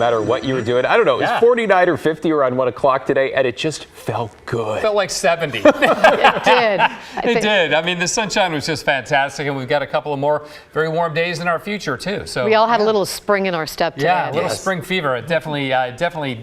matter what you were doing. I don't know, it was 49 or 50 around 1 o'clock today, and it just felt good. Felt like 70. It did. It did. I mean, the sunshine was just fantastic, and we've got a couple of more very warm days in our future, too. So we all had a little spring in our step today. Yeah, a little spring fever. It definitely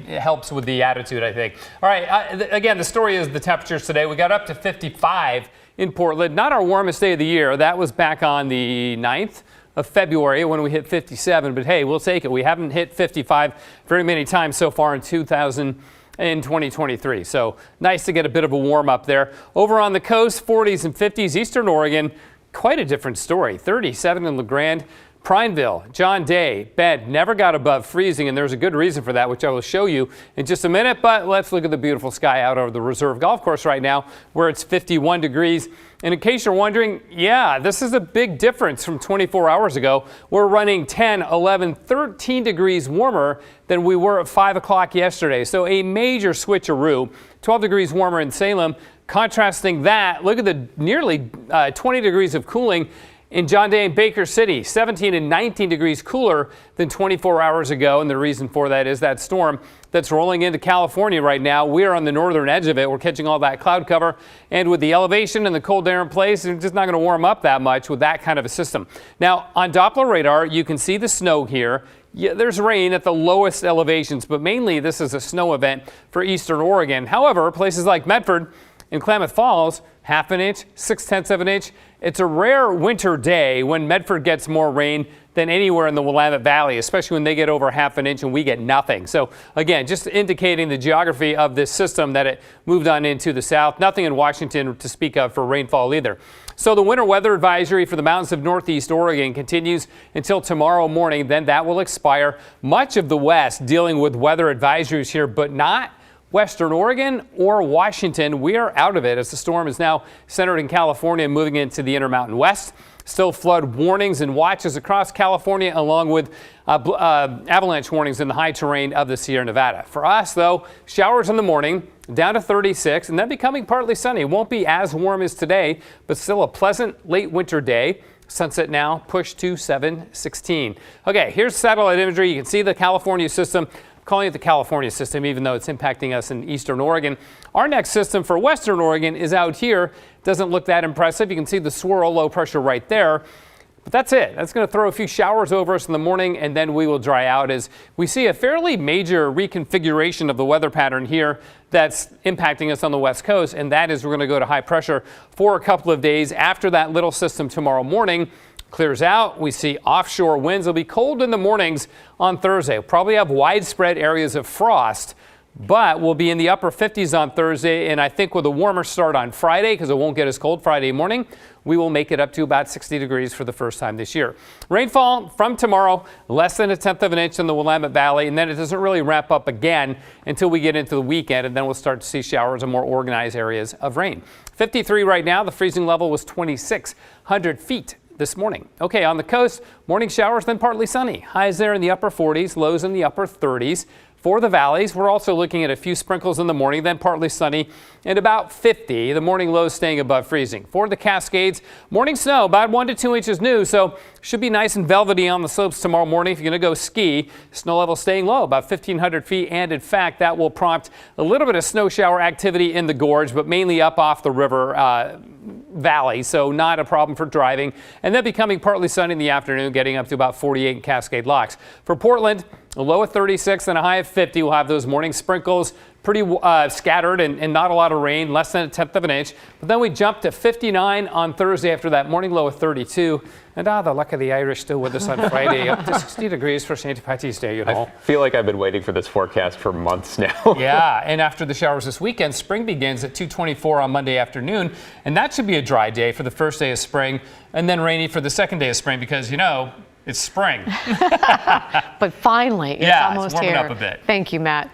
helps with the attitude, I think. All right, again, the story is the temperatures today. We got up to 55 in Portland. Not our warmest day of the year. That was back on the 9th of February when we hit 57, but hey, we'll take it. We haven't hit 55 very many times so far in 2023. So nice to get a bit of a warm up there. Over on the coast, 40s and 50s. Eastern Oregon, quite a different story. 37 in LeGrand. Prineville, John Day, Bend never got above freezing, and there's a good reason for that, which I will show you in just a minute. But let's look at the beautiful sky out over the Reserve Golf Course right now, where it's 51 degrees. And in case you're wondering, yeah, this is a big difference from 24 hours ago. We're running 10, 11, 13 degrees warmer than we were at 5 o'clock yesterday. So a major switcheroo. 12 degrees warmer in Salem. Contrasting that, look at the nearly 20 degrees of cooling in John Day and Baker City, 17 and 19 degrees cooler than 24 hours ago. And the reason for that is that storm that's rolling into California right now. We're on the northern edge of it. We're catching all that cloud cover. And with the elevation and the cold air in place, it's just not going to warm up that much with that kind of a system. Now, on Doppler radar, you can see the snow here. Yeah, there's rain at the lowest elevations, but mainly this is a snow event for Eastern Oregon. However, places like Medford and Klamath Falls, half an inch, 6/10 of an inch. It's a rare winter day when Medford gets more rain than anywhere in the Willamette Valley, especially when they get over half an inch and we get nothing. So again, just indicating the geography of this system that it moved on into the south. Nothing in Washington to speak of for rainfall either. So the winter weather advisory for the mountains of northeast Oregon continues until tomorrow morning. Then that will expire. Much of the west dealing with weather advisories here, but not Western Oregon or Washington. We are out of it as the storm is now centered in California and moving into the Intermountain West. Still flood warnings and watches across California, along with avalanche warnings in the high terrain of the Sierra Nevada. For us, though, showers in the morning, down to 36, and then becoming partly sunny. It won't be as warm as today, but still a pleasant late winter day. Sunset now pushed to 7:16. Okay, here's satellite imagery. You can see the California system. Calling it the California system, even though it's impacting us in Eastern Oregon. Our next system for Western Oregon is out here. Doesn't look that impressive. You can see the swirl, low pressure right there. But that's it. That's going to throw a few showers over us in the morning, and then we will dry out as we see a fairly major reconfiguration of the weather pattern here that's impacting us on the West Coast, and that is we're going to go to high pressure for a couple of days after that little system tomorrow morning clears out. We see offshore winds. It'll be cold in the mornings on Thursday. We'll probably have widespread areas of frost, but we'll be in the upper 50s on Thursday. And I think with a warmer start on Friday, because it won't get as cold Friday morning, we will make it up to about 60 degrees for the first time this year. Rainfall from tomorrow, less than 1/10 of an inch in the Willamette Valley, and then it doesn't really ramp up again until we get into the weekend, and then we'll start to see showers in more organized areas of rain. 53 right now. The freezing level was 2,600 feet this morning. Okay, on the coast, morning showers, then partly sunny. Highs there in the upper 40s, lows in the upper 30s. For the valleys, we're also looking at a few sprinkles in the morning, then partly sunny, and about 50. The morning lows staying above freezing. For the Cascades, morning snow, about 1 to 2 inches new, so should be nice and velvety on the slopes tomorrow morning if you're going to go ski. Snow level staying low, about 1,500 feet, and in fact, that will prompt a little bit of snow shower activity in the gorge, but mainly up off the river valley, so not a problem for driving. And then becoming partly sunny in the afternoon, getting up to about 48 in Cascade Locks. For Portland, a low of 36 and a high of 50. We'll have those morning sprinkles, pretty scattered and not a lot of rain, less than 1/10 of an inch. But then we jump to 59 on Thursday after that morning low of 32. And the luck of the Irish still with us on Friday, up to 60 degrees for St. Patty's Day, you know. I feel like I've been waiting for this forecast for months now. Yeah, and after the showers this weekend, spring begins at 2:24 on Monday afternoon. And that should be a dry day for the first day of spring, and then rainy for the second day of spring because, you know, it's spring. But finally, it's almost warming here. Up a bit. Thank you, Matt.